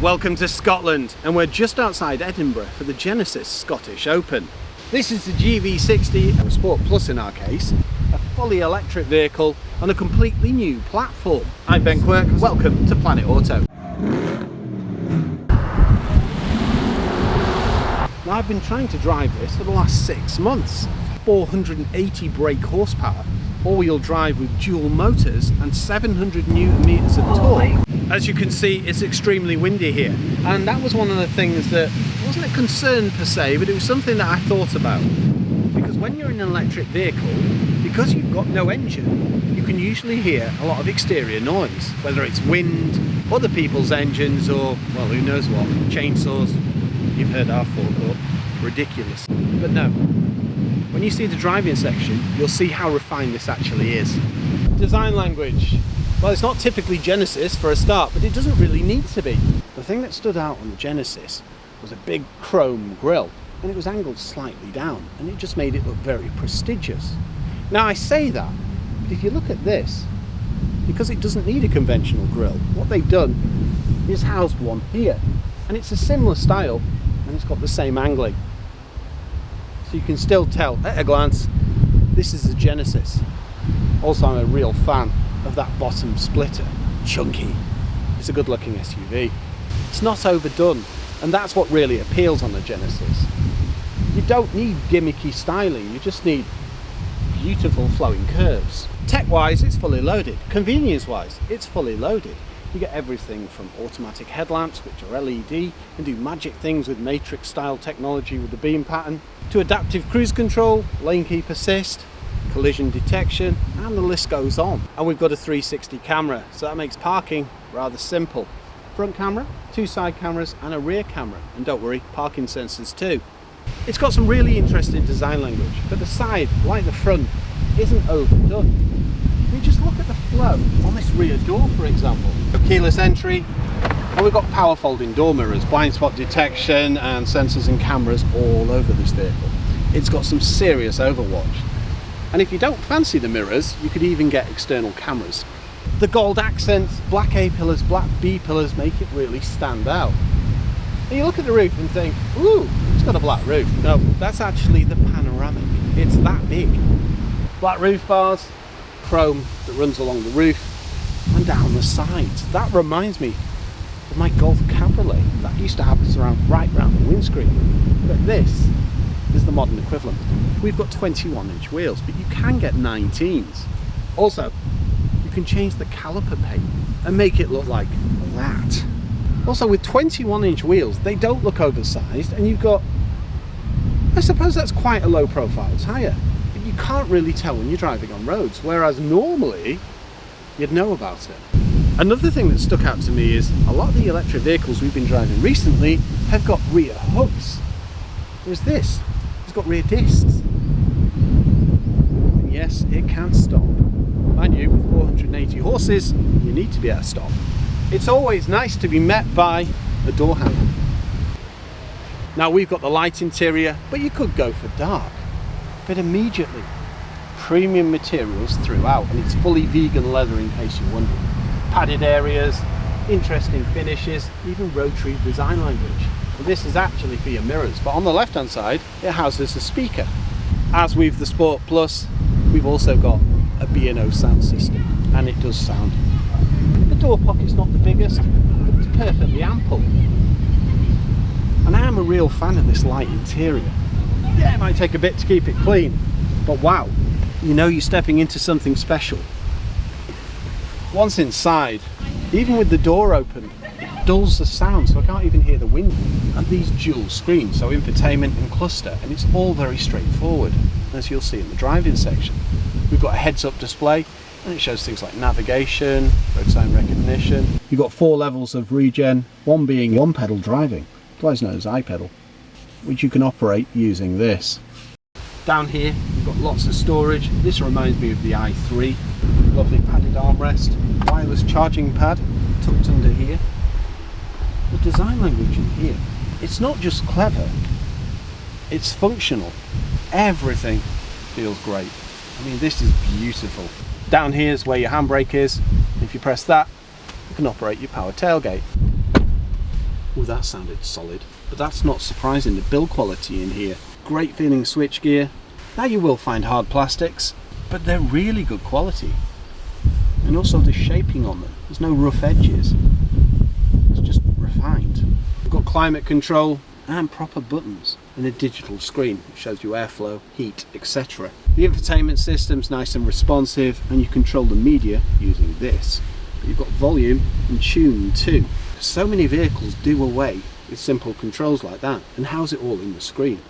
Welcome to Scotland, and we're just outside Edinburgh for the Genesis Scottish Open. This is the GV60, a Sport Plus in our case, a fully electric vehicle on a completely new platform. I'm Ben Quirk, welcome to Planet Auto. Now, I've been trying to drive this for the last 6 months. 480 brake horsepower, all-wheel drive with dual motors and 700 newton meters of torque. As you can see, it's extremely windy here, and that was one of the things that wasn't a concern per se, but it was something that I thought about. Because when you're in an electric vehicle, because you've got no engine, you can usually hear a lot of exterior noise, whether it's wind, other people's engines, or, well, who knows what, chainsaws. You've heard our forecourt. Ridiculous. But no. When you see the driving section, you'll see how refined this actually is. Design language. Well, it's not typically Genesis for a start, but it doesn't really need to be. The thing that stood out on the Genesis was a big chrome grille, and it was angled slightly down, and it just made it look very prestigious. Now, I say that, but if you look at this, because it doesn't need a conventional grille, what they've done is housed one here, and it's a similar style, and it's got the same angling. So you can still tell at a glance this is a Genesis. Also, I'm a real fan of that bottom splitter. Chunky. It's a good looking SUV. It's not overdone, and that's what really appeals on the Genesis. You don't need gimmicky styling, you just need beautiful flowing curves. Tech wise, it's fully loaded. Convenience wise, it's fully loaded. You get everything from automatic headlamps, which are LED and do magic things with matrix style technology with the beam pattern, to adaptive cruise control, lane keep assist, collision detection, and the list goes on. And we've got a 360 camera, so that makes parking rather simple. Front camera, 2 side cameras and a rear camera, and don't worry, parking sensors too. It's got some really interesting design language, but the side, like the front, isn't overdone. You just look at the flow on this rear door, for example. Keyless entry, and we've got power folding door mirrors, blind spot detection, and sensors and cameras all over this vehicle. It's got some serious overwatch. And if you don't fancy the mirrors, you could even get external cameras. The gold accents, black A-pillars, black B-pillars make it really stand out. And you look at the roof and think, ooh, it's got a black roof. No, that's actually the panoramic. It's that big. Black roof bars, chrome that runs along the roof and down the sides. That reminds me of my Golf Cabriolet. That used to have this right around the windscreen. But this is the modern equivalent. We've got 21-inch wheels, but you can get 19s. Also, you can change the caliper paint and make it look like that. Also, with 21-inch wheels, they don't look oversized, and you've got, I suppose that's quite a low profile tyre. But you can't really tell when you're driving on roads, whereas normally you'd know about it. Another thing that stuck out to me is a lot of the electric vehicles we've been driving recently have got rear hubs. Whereas this, it's got rear discs. And yes, it can stop. Mind you, with 480 horses, you need to be able to stop. It's always nice to be met by a door handle. Now, we've got the light interior, but you could go for dark. But immediately, premium materials throughout, and it's fully vegan leather in case you're wondering. Padded areas, interesting finishes, even rotary design language. Well, this is actually for your mirrors, but on the left hand side it houses a speaker. As with the Sport Plus, we've also got a B&O sound system, and it does sound. The door pocket's not the biggest, but it's perfectly ample. And I am a real fan of this light interior. Yeah, it might take a bit to keep it clean, but wow, you know you're stepping into something special. Once inside, even with the door open, it dulls the sound, so I can't even hear the wind. And these dual screens, so infotainment and cluster, and it's all very straightforward, as you'll see in the driving section. We've got a heads-up display, and it shows things like navigation, road sign recognition. You've got 4 levels of regen, one being one-pedal driving, otherwise known as iPedal, which you can operate using this. Down here, you've got lots of storage. This reminds me of the i3. Lovely padded armrest, wireless charging pad tucked under here. The design language in here, it's not just clever, it's functional. Everything feels great. I mean, this is beautiful. Down here is where your handbrake is. If you press that, you can operate your power tailgate. Oh, that sounded solid. But that's not surprising, the build quality in here. Great feeling switchgear. Now you will find hard plastics, but they're really good quality. And also the shaping on them. There's no rough edges. It's just refined. We've got climate control and proper buttons and a digital screen which shows you airflow, heat, etc. The infotainment system's nice and responsive, and you control the media using this. But you've got volume and tune too. So many vehicles do away with simple controls like that and house it all in the screen.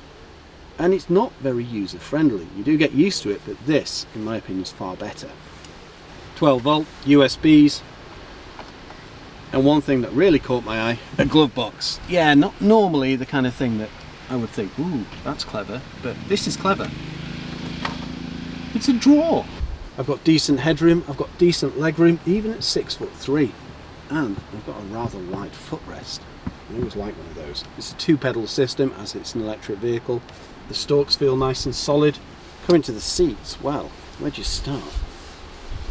And it's not very user friendly. You do get used to it, but this, in my opinion, is far better. 12 volt USBs. And one thing that really caught my eye, a glove box. Yeah, not normally the kind of thing that I would think, ooh, that's clever, but this is clever. It's a drawer. I've got decent headroom, I've got decent legroom, even at 6'3", and I've got a rather wide footrest. I always like one of those. It's a 2-pedal system, as it's an electric vehicle. The stalks feel nice and solid. Coming to the seats, well, where'd you start?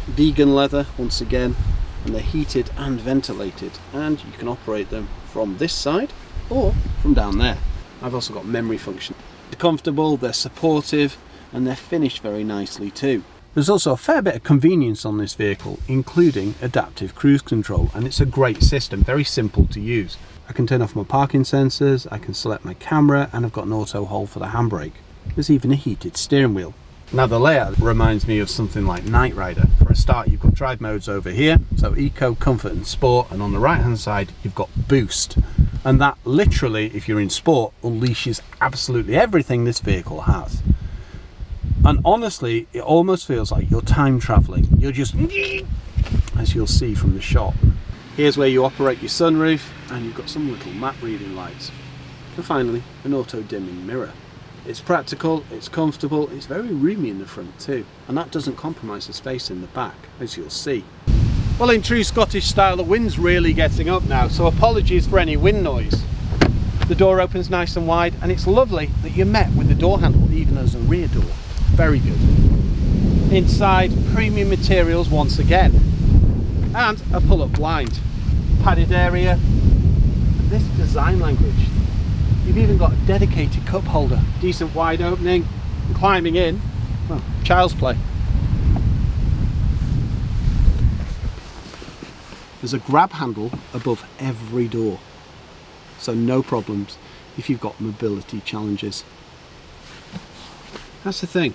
Vegan leather, once again, and they're heated and ventilated, and you can operate them from this side or from down there. I've also got memory function. They're comfortable, they're supportive, and they're finished very nicely too. There's also a fair bit of convenience on this vehicle, including adaptive cruise control, and it's a great system, very simple to use. I can turn off my parking sensors, I can select my camera, and I've got an auto hold for the handbrake. There's even a heated steering wheel. Now the layout reminds me of something like Knight Rider. For a start, you've got drive modes over here, so Eco, Comfort and Sport, and on the right hand side you've got Boost. And that literally, if you're in Sport, unleashes absolutely everything this vehicle has. And honestly, it almost feels like you're time travelling. You're just, as you'll see from the shot. Here's where you operate your sunroof, and you've got some little map reading lights. And finally, an auto dimming mirror. It's practical, it's comfortable, it's very roomy in the front too, and that doesn't compromise the space in the back, as you'll see. Well, in true Scottish style, the wind's really getting up now, so apologies for any wind noise. The door opens nice and wide, and it's lovely that you're met with the door handle even as a rear door. Very good. Inside, premium materials once again, and a pull-up blind. Padded area, and this design language. You've even got a dedicated cup holder, decent wide opening, and climbing in, well, child's play. There's a grab handle above every door, so no problems if you've got mobility challenges. That's the thing,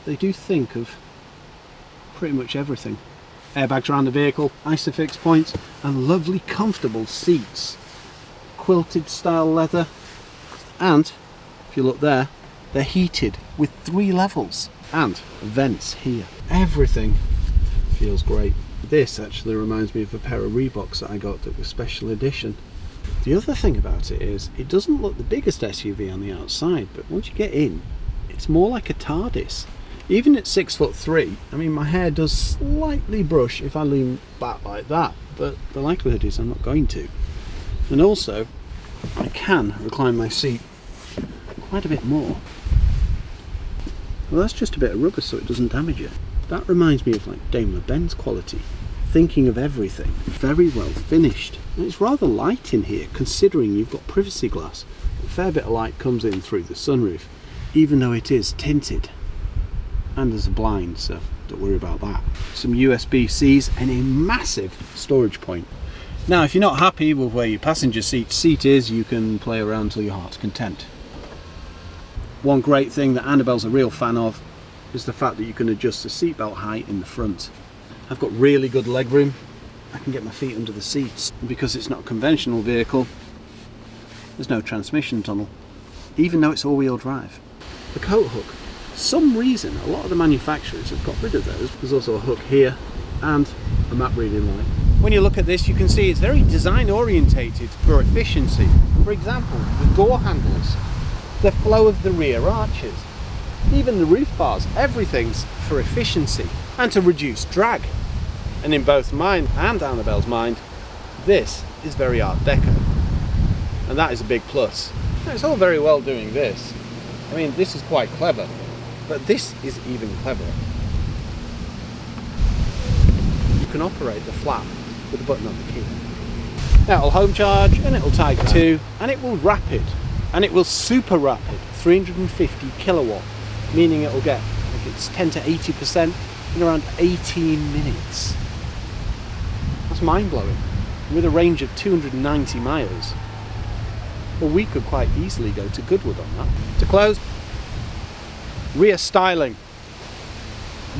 they do think of pretty much everything. Airbags around the vehicle, isofix points, and lovely comfortable seats. Quilted style leather. And, if you look there, they're heated with 3 levels and vents here. Everything feels great. This actually reminds me of a pair of Reeboks that I got that were special edition. The other thing about it is, it doesn't look the biggest SUV on the outside, but once you get in, it's more like a TARDIS. Even at 6'3", I mean, my hair does slightly brush if I lean back like that, but the likelihood is I'm not going to. And also, I can recline my seat quite a bit more. Well, that's just a bit of rubber so it doesn't damage you. That reminds me of like Daimler-Benz quality. Thinking of everything. Very well finished. And it's rather light in here considering you've got privacy glass. A fair bit of light comes in through the sunroof, even though it is tinted. And there's a blind, so don't worry about that. Some USB-Cs and a massive storage point. Now, if you're not happy with where your passenger seat is, you can play around till your heart's content. One great thing that Annabelle's a real fan of is the fact that you can adjust the seatbelt height in the front. I've got really good legroom. I can get my feet under the seats. And because it's not a conventional vehicle, there's no transmission tunnel, even though it's all-wheel drive. The coat hook. For some reason, a lot of the manufacturers have got rid of those. There's also a hook here and a map reading light. When you look at this, you can see it's very design orientated for efficiency. For example, the door handles, the flow of the rear arches, even the roof bars, everything's for efficiency and to reduce drag. And in both mine and Annabelle's mind, this is very Art Deco. And that is a big plus. Now, it's all very well doing this. I mean, this is quite clever, but this is even cleverer. You can operate the flap with the button on the key. Now it'll home charge and it'll type 2 and it will rapid and it will super rapid 350 kilowatt, meaning it'll get like it's 10 to 80% in around 18 minutes. That's mind-blowing. With a range of 290 miles. Well, we could quite easily go to Goodwood on that. To close, rear styling,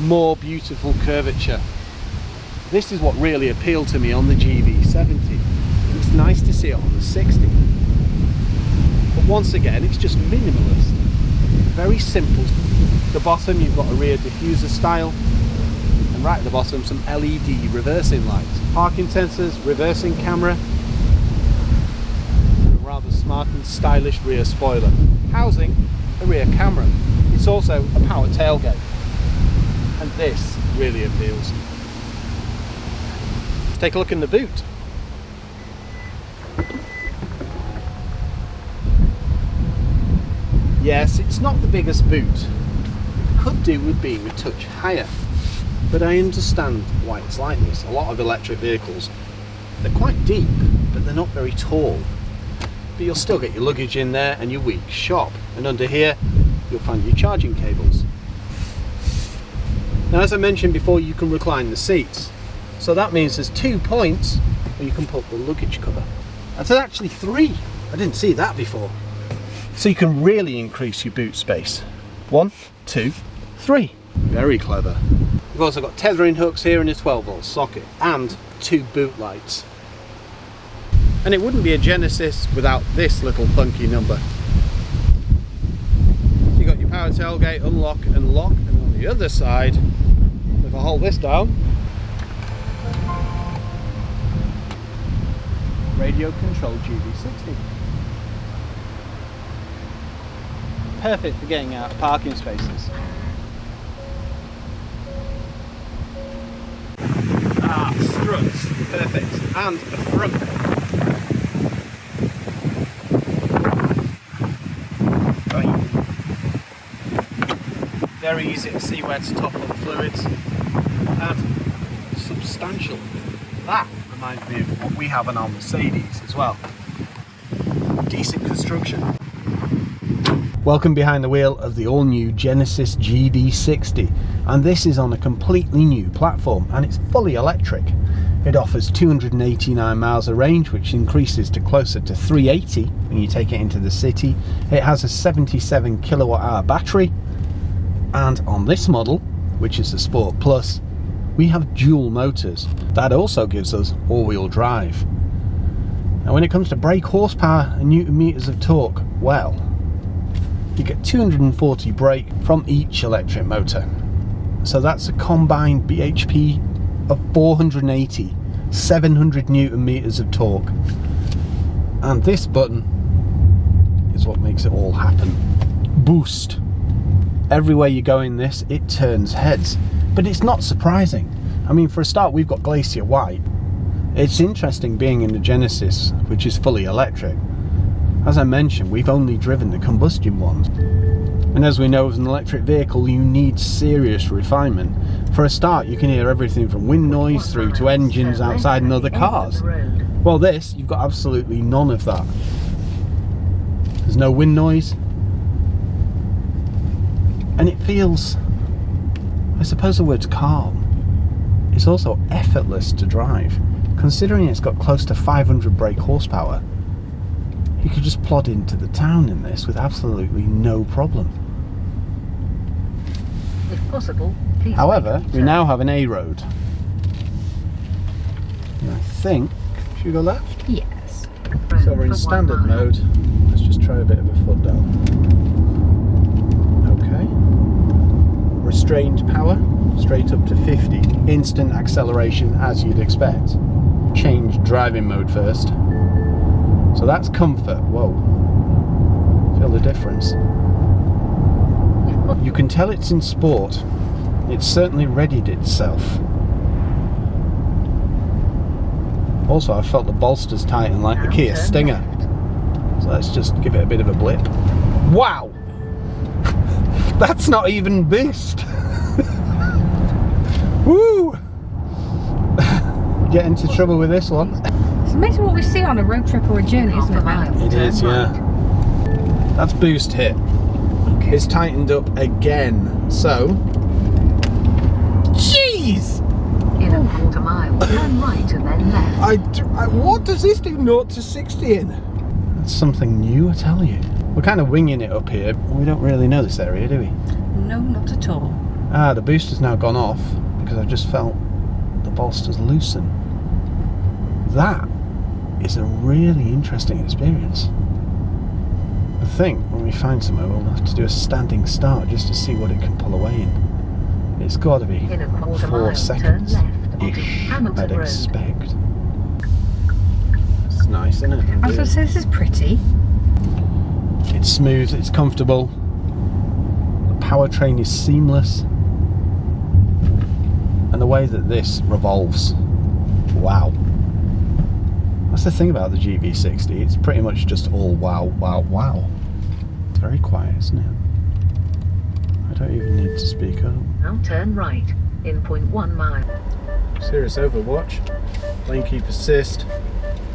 more beautiful curvature. This is what really appealed to me on the GV70. It's nice to see it on the 60. But once again, it's just minimalist. Very simple. At the bottom, you've got a rear diffuser style. And right at the bottom, some LED reversing lights. Parking sensors, reversing camera. And a rather smart and stylish rear spoiler. Housing a rear camera. It's also a power tailgate. And this really appeals. Let's take a look in the boot. Yes, it's not the biggest boot. It could do with being a touch higher. But I understand why it's like this. A lot of electric vehicles, they're quite deep, but they're not very tall. But you'll still get your luggage in there and your weak shop. And under here, you'll find your charging cables. Now, as I mentioned before, you can recline the seats. So that means there's 2 points where you can put the luggage cover. And there's actually 3. I didn't see that before. So you can really increase your boot space. 1, 2, 3. Very clever. You've also got tethering hooks here and a 12-volt socket and 2 boot lights. And it wouldn't be a Genesis without this little funky number. You've got your power tailgate, unlock and lock, and on the other side, if I hold this down, radio controlled GV60. Perfect for getting out of parking spaces. Struts, perfect, and a front. Right. Very easy to see where to top up the fluids, and substantial. That reminds me of what we have on our Mercedes as well. Decent construction. Welcome behind the wheel of the all-new Genesis GV60, and this is on a completely new platform and it's fully electric. It offers 289 miles of range, which increases to closer to 380 when you take it into the city. It has a 77 kilowatt hour battery, and on this model, which is the Sport Plus, we have dual motors. That also gives us all-wheel drive. Now when it comes to brake horsepower and newton meters of torque, well, you get 240 brake from each electric motor. So that's a combined BHP of 480, 700 newton meters of torque. And this button is what makes it all happen. Boost. Everywhere you go in this, it turns heads. But it's not surprising. I mean, for a start, we've got Glacier White. It's interesting being in the Genesis, which is fully electric. As I mentioned, we've only driven the combustion ones. And as we know, with an electric vehicle, you need serious refinement. For a start, you can hear everything from wind noise through to engines outside and other cars. Well, this, you've got absolutely none of that. There's no wind noise. And it feels, I suppose the word's calm. It's also effortless to drive. Considering it's got close to 500 brake horsepower, you could just plod into the town in this with absolutely no problem. If possible, please. However, we now have an A road. And I think, should we go left? Yes. So we're in standard mode. Let's just try a bit of a foot down. Okay. Restrained power, straight up to 50. Instant acceleration, as you'd expect. Change driving mode first. So that's comfort. Whoa. Feel the difference. You can tell it's in sport. It's certainly readied itself. Also, I felt the bolsters tighten like the Kia Stinger. So let's just give it a bit of a blip. Wow! That's not even boost! Woo! Get into trouble with this one. It's amazing what we see on a road trip or a journey, isn't it, man? It is, yeah. That's boost hit. Okay. It's tightened up again. So, jeez! In a quarter mile, turn right and then left. What does this do 0 to 60 in? That's something new, I tell you. We're kind of winging it up here. We don't really know this area, do we? No, not at all. Ah, the boost has now gone off because I've just felt the bolsters loosen. That is a really interesting experience. I think when we find somewhere we'll have to do a standing start just to see what it can pull away in. It's got to be In a quarter 4 mile, seconds turn left onto ish, Hamilton I'd Road. expect. It's nice, isn't it? I was going to say, this is pretty. It's smooth, it's comfortable. The powertrain is seamless. And the way that this revolves, wow. That's the thing about the GV60, it's pretty much just all wow, wow, wow. It's very quiet, isn't it? I don't even need to speak up. Now turn right in 0.1 mile. Serious overwatch, lane keep assist,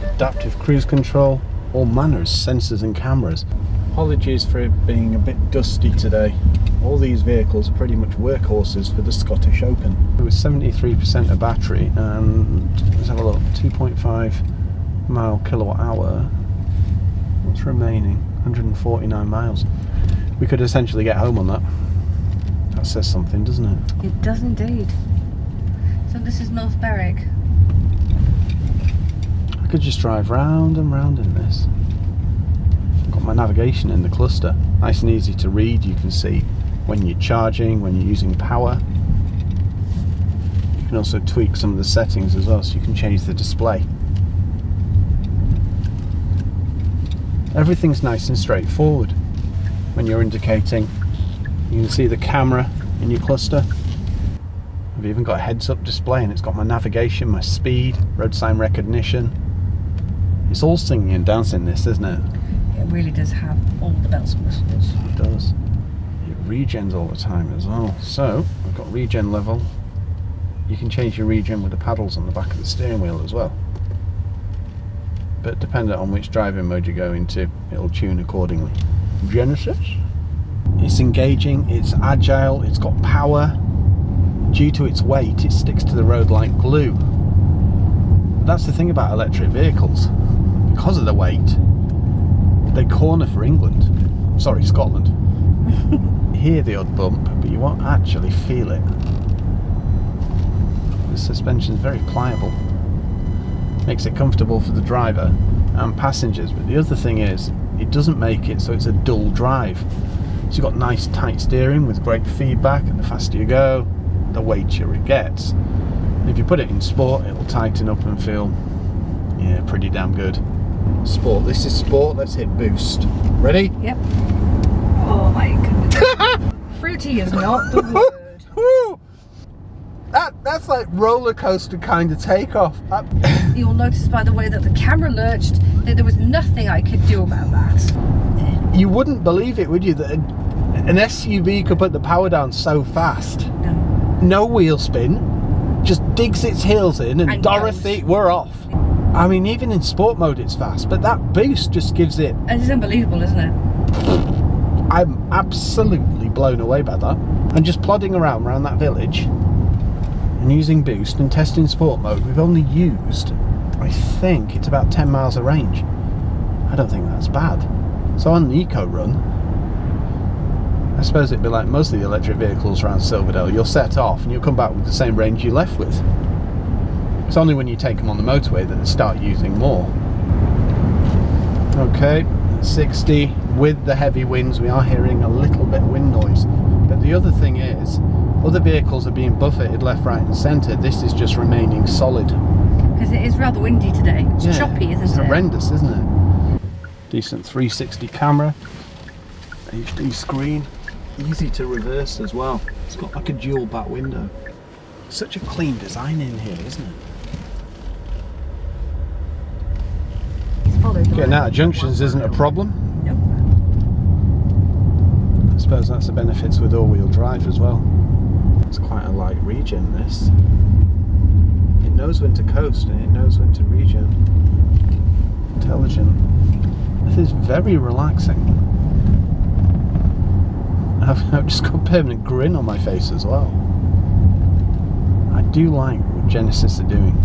adaptive cruise control, all manner of sensors and cameras. Apologies for it being a bit dusty today. All these vehicles are pretty much workhorses for the Scottish Open. It was 73% of battery and let's have a look, 2.5 mile kilowatt hour. What's remaining? 149 miles. We could essentially get home on that. That says something, doesn't it? It does indeed. So this is North Berwick. I could just drive round and round in this. Got my navigation in the cluster. Nice and easy to read. You can see when you're charging, when you're using power. You can also tweak some of the settings as well, so you can change the display. Everything's nice and straightforward. When you're indicating, you can see the camera in your cluster. I've even got a heads-up display and it's got my navigation, my speed, road sign recognition. It's all singing and dancing this, isn't it? It really does have all the bells and whistles. It does. It regens all the time as well. So, we've got regen level. You can change your regen with the paddles on the back of the steering wheel as well. But depending on which driving mode you go into, it'll tune accordingly. Genesis. It's engaging, it's agile, it's got power. Due to its weight, it sticks to the road like glue. That's the thing about electric vehicles. Because of the weight, they corner for England. Sorry, Scotland. You hear the odd bump, but you won't actually feel it. The suspension is very pliable. Makes it comfortable for the driver and passengers. But the other thing is, it doesn't make it so it's a dull drive. So you've got nice tight steering with great feedback, and the faster you go, the weightier it gets. And if you put it in sport, it will tighten up and feel, yeah, pretty damn good. Sport, this is sport, let's hit boost. Ready? Yep. Oh my goodness. Fruity is not the word. Woo! That's like roller coaster kind of takeoff. You'll notice by the way that the camera lurched that there was nothing I could do about that. You wouldn't believe it, would you, that an SUV could put the power down so fast? No. No wheel spin, just digs its heels in and Dorothy, goes. we're off. I mean, even in sport mode it's fast, but that boost just gives it... It's unbelievable, isn't it? I'm absolutely blown away by that. And just plodding around that village and using boost and testing sport mode, we've only used, I think it's about 10 miles of range. I don't think that's bad. So on the eco run, I suppose it'd be like most of the electric vehicles around Silverdale. You'll set off and you'll come back with the same range you left with. It's only when you take them on the motorway that they start using more. Okay, 60 with the heavy winds, we are hearing a little bit of wind noise. But the other thing is, other vehicles are being buffeted left, right and centre. This is just remaining solid. Because it is rather windy today. It's choppy, isn't it? It's horrendous, isn't it? Decent 360 camera, HD screen, easy to reverse as well. It's got like a dual back window. Such a clean design in here, isn't it? Getting out of junctions isn't a problem. Nope. I suppose that's the benefits with all-wheel drive as well. It's quite a light regen, this. It knows when to coast and it knows when to regen. intelligent. This is very relaxing. I've just got a permanent grin on my face as well. I do like what Genesis are doing.